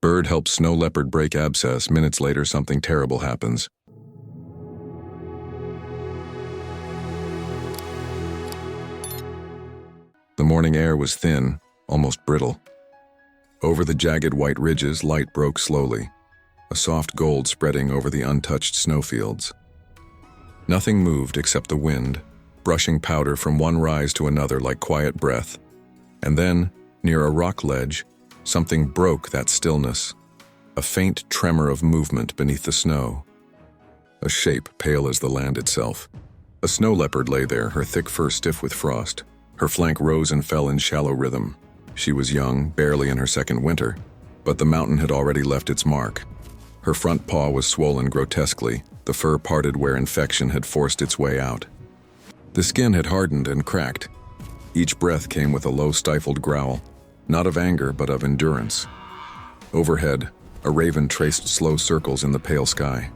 Bird helps snow leopard break abscess. Minutes later, something terrible happens. The morning air was thin, almost brittle. Over the jagged white ridges, light broke slowly, a soft gold spreading over the untouched snowfields. Nothing moved except the wind, brushing powder from one rise to another like quiet breath. And then, near a rock ledge, something broke that stillness, a faint tremor of movement beneath the snow. A shape pale as the land itself. A snow leopard lay there, her thick fur stiff with frost. Her flank rose and fell in shallow rhythm. She was young, barely in her second winter, but the mountain had already left its mark. Her front paw was swollen grotesquely, the fur parted where infection had forced its way out. The skin had hardened and cracked. Each breath came with a low stifled growl, not of anger but of endurance. Overhead, a raven traced slow circles in the pale sky.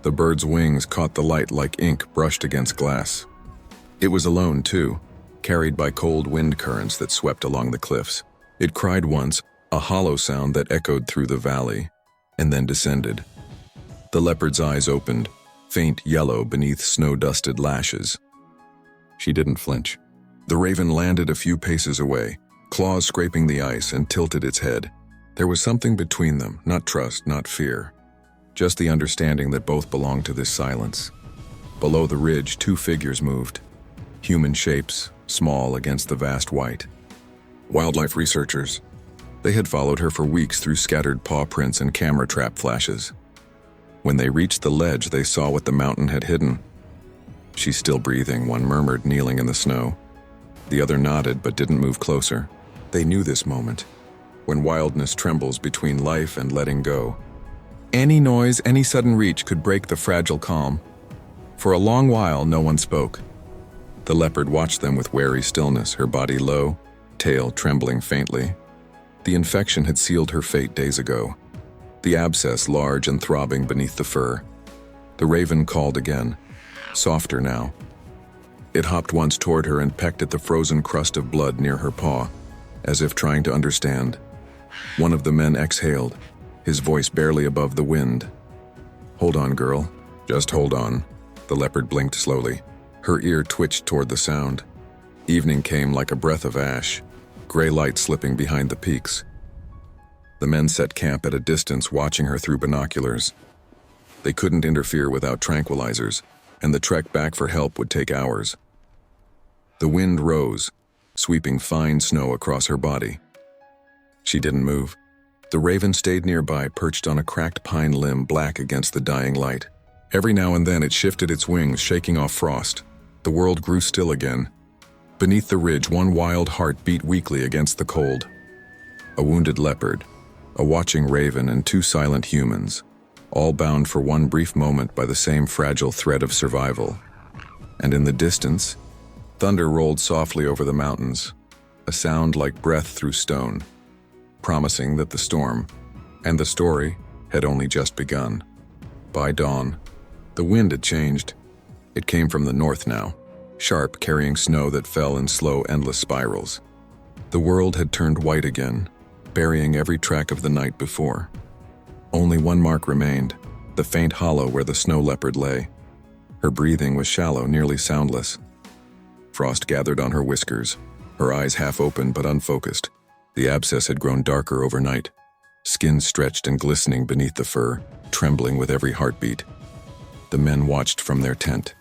The bird's wings caught the light like ink brushed against glass. It was alone, too, carried by cold wind currents that swept along the cliffs. It cried once, a hollow sound that echoed through the valley, and then descended. The leopard's eyes opened, faint yellow beneath snow-dusted lashes. She didn't flinch. The raven landed a few paces away, claws scraping the ice, and tilted its head. There was something between them, not trust, not fear, just the understanding that both belonged to this silence. Below the ridge, two figures moved, human shapes, small against the vast white. Wildlife researchers. They had followed her for weeks through scattered paw prints and camera trap flashes. When they reached the ledge, they saw what the mountain had hidden. "She's still breathing," one murmured, kneeling in the snow. The other nodded but didn't move closer. They knew this moment, when wildness trembles between life and letting go. Any noise, any sudden reach could break the fragile calm. For a long while, no one spoke. The leopard watched them with wary stillness, her body low, tail trembling faintly. The infection had sealed her fate days ago, the abscess large and throbbing beneath the fur. The raven called again, softer now. It hopped once toward her and pecked at the frozen crust of blood near her paw, as if trying to understand. One of the men exhaled, his voice barely above the wind. "Hold on, girl. Just hold on." The leopard blinked slowly. Her ear twitched toward the sound. Evening came like a breath of ash, gray light slipping behind the peaks. The men set camp at a distance, watching her through binoculars. They couldn't interfere without tranquilizers, and the trek back for help would take hours. The wind rose, sweeping fine snow across her body. She didn't move. The raven stayed nearby, perched on a cracked pine limb, black against the dying light. Every now and then it shifted its wings, shaking off frost. The world grew still again. Beneath the ridge, one wild heart beat weakly against the cold. A wounded leopard, a watching raven, and two silent humans, all bound for one brief moment by the same fragile thread of survival. And in the distance, thunder rolled softly over the mountains, a sound like breath through stone, promising that the storm and the story had only just begun. By dawn, the wind had changed. It came from the north now, sharp, carrying snow that fell in slow, endless spirals. The world had turned white again, burying every track of the night before. Only one mark remained, the faint hollow where the snow leopard lay. Her breathing was shallow, nearly soundless. Frost gathered on her whiskers, her eyes half open but unfocused. The abscess had grown darker overnight, skin stretched and glistening beneath the fur, trembling with every heartbeat. The men watched from their tent.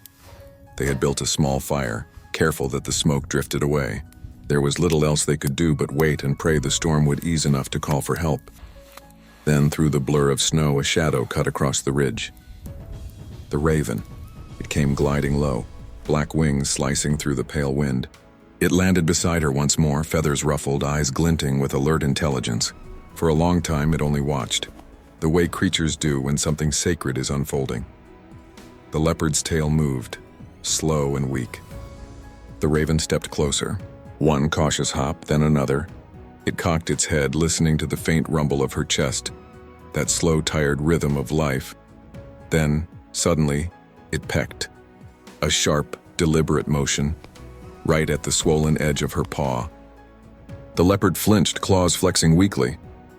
They had built a small fire, careful that the smoke drifted away. There was little else they could do but wait and pray the storm would ease enough to call for help. Then, through the blur of snow, a shadow cut across the ridge. The raven. It came gliding low, black wings slicing through the pale wind. It landed beside her once more, feathers ruffled, eyes glinting with alert intelligence. For a long time it only watched, the way creatures do when something sacred is unfolding. The leopard's tail moved, slow and weak. The raven stepped closer, one cautious hop, then another. It cocked its head, listening to the faint rumble of her chest, that slow, tired rhythm of life. Then, suddenly, it pecked. A sharp, deliberate motion, right at the swollen edge of her paw. The leopard flinched, claws flexing weakly.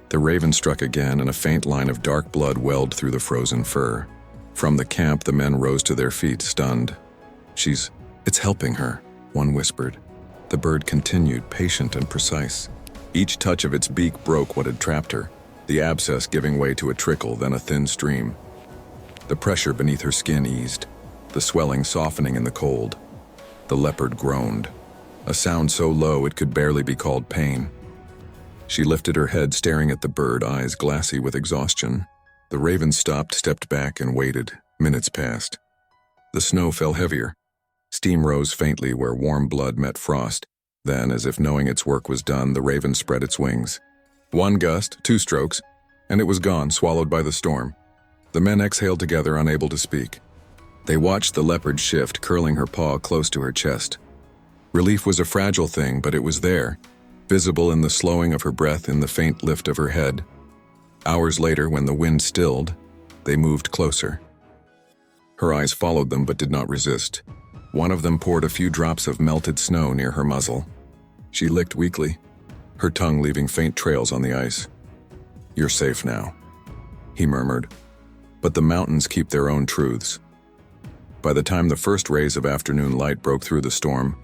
The raven struck again, and a faint line of dark blood welled through the frozen fur. From the camp, the men rose to their feet, stunned. It's helping her, one whispered. The bird continued, patient and precise. Each touch of its beak broke what had trapped her, the abscess giving way to a trickle, then a thin stream. The pressure beneath her skin eased, the swelling softening in the cold. The leopard groaned, a sound so low it could barely be called pain. She lifted her head, staring at the bird, eyes glassy with exhaustion. The raven stopped, stepped back, and waited. Minutes passed. The snow fell heavier. Steam rose faintly where warm blood met frost. Then, as if knowing its work was done, the raven spread its wings. One gust, 2 strokes, and it was gone, swallowed by the storm. The men exhaled together, unable to speak. They watched the leopard shift, curling her paw close to her chest. Relief was a fragile thing, but it was there, visible in the slowing of her breath, in the faint lift of her head. Hours later, when the wind stilled, they moved closer. Her eyes followed them but did not resist. One of them poured a few drops of melted snow near her muzzle. She licked weakly, her tongue leaving faint trails on the ice. "You're safe now," he murmured. But the mountains keep their own truths. By the time the first rays of afternoon light broke through the storm,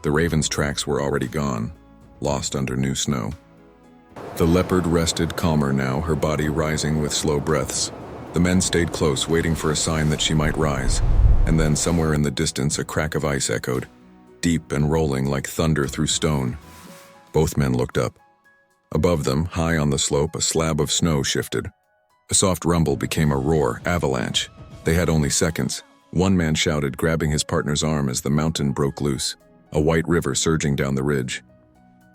the raven's tracks were already gone, lost under new snow. The leopard rested calmer now, her body rising with slow breaths. The men stayed close, waiting for a sign that she might rise, and then somewhere in the distance a crack of ice echoed, deep and rolling like thunder through stone. Both men looked up. Above them, high on the slope, a slab of snow shifted. A soft rumble became a roar, avalanche. They had only seconds. One man shouted, grabbing his partner's arm as the mountain broke loose, a white river surging down the ridge.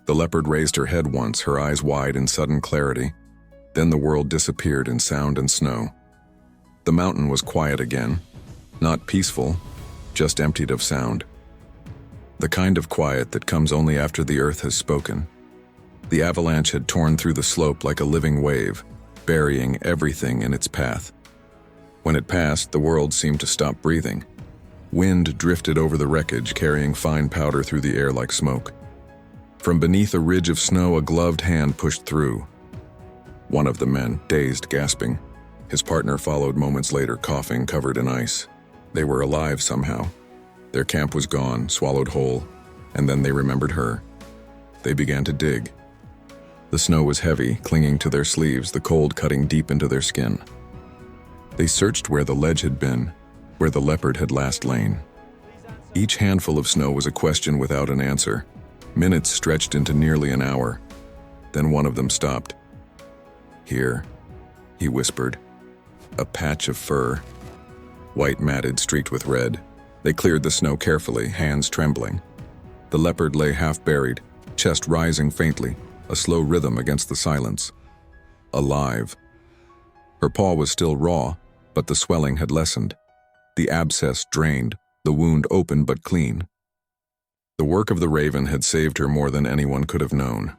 The leopard raised her head once, her eyes wide in sudden clarity. Then the world disappeared in sound and snow. The mountain was quiet again, not peaceful, just emptied of sound. The kind of quiet that comes only after the earth has spoken. The avalanche had torn through the slope like a living wave, burying everything in its path. When it passed, the world seemed to stop breathing. Wind drifted over the wreckage, carrying fine powder through the air like smoke. From beneath a ridge of snow, a gloved hand pushed through. One of the men, dazed, gasping. His partner followed moments later, coughing, covered in ice. They were alive somehow. Their camp was gone, swallowed whole, and then they remembered her. They began to dig. The snow was heavy, clinging to their sleeves, the cold cutting deep into their skin. They searched where the ledge had been, where the leopard had last lain. Each handful of snow was a question without an answer. Minutes stretched into nearly an hour. Then one of them stopped. "Here," he whispered. A patch of fur, white matted, streaked with red. They cleared the snow carefully, hands trembling. The leopard lay half buried, chest rising faintly, a slow rhythm against the silence. Alive. Her paw was still raw, but the swelling had lessened. The abscess drained, the wound open but clean. The work of the raven had saved her more than anyone could have known.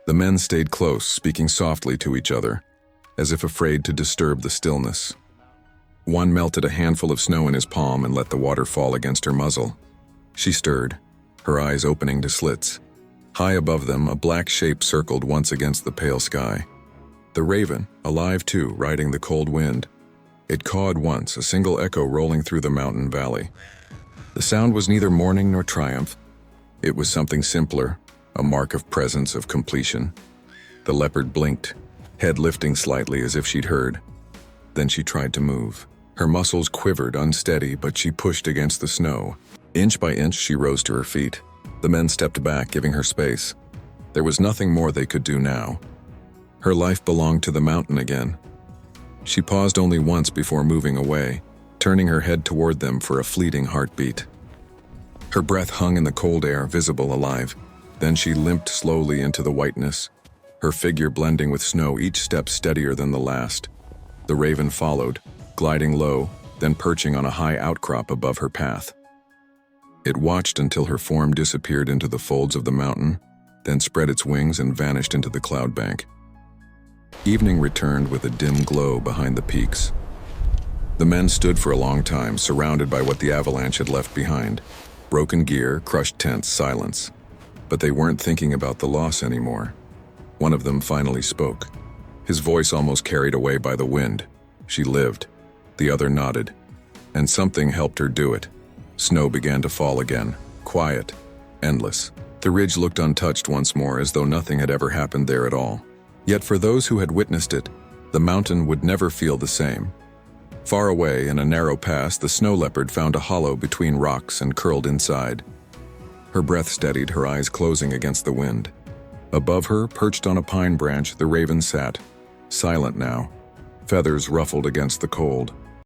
The men stayed close, speaking softly to each other, as if afraid to disturb the stillness. One melted a handful of snow in his palm and let the water fall against her muzzle. She stirred, her eyes opening to slits. High above them, a black shape circled once against the pale sky. The raven, alive too, riding the cold wind. It cawed once, a single echo rolling through the mountain valley. The sound was neither mourning nor triumph. It was something simpler, a mark of presence, of completion. The leopard blinked, head lifting slightly as if she'd heard. Then she tried to move. Her muscles quivered, unsteady, but she pushed against the snow. Inch by inch, she rose to her feet. The men stepped back, giving her space. There was nothing more they could do now. Her life belonged to the mountain again. She paused only once before moving away, turning her head toward them for a fleeting heartbeat. Her breath hung in the cold air, visible, alive. Then she limped slowly into the whiteness, her figure blending with snow, each step steadier than the last. The raven followed, gliding low, then perching on a high outcrop above her path. It watched until her form disappeared into the folds of the mountain, then spread its wings and vanished into the cloud bank. Evening returned with a dim glow behind the peaks. The men stood for a long time, surrounded by what the avalanche had left behind. Broken gear, crushed tents, silence. But they weren't thinking about the loss anymore. One of them finally spoke, his voice almost carried away by the wind. She lived. The other nodded. And something helped her do it. Snow began to fall again, quiet, endless. The ridge looked untouched once more, as though nothing had ever happened there at all. Yet for those who had witnessed it, the mountain would never feel the same. Far away, in a narrow pass, the snow leopard found a hollow between rocks and curled inside. Her breath steadied, her eyes closing against the wind. Above her, perched on a pine branch, the raven sat, silent now, feathers ruffled against the cold.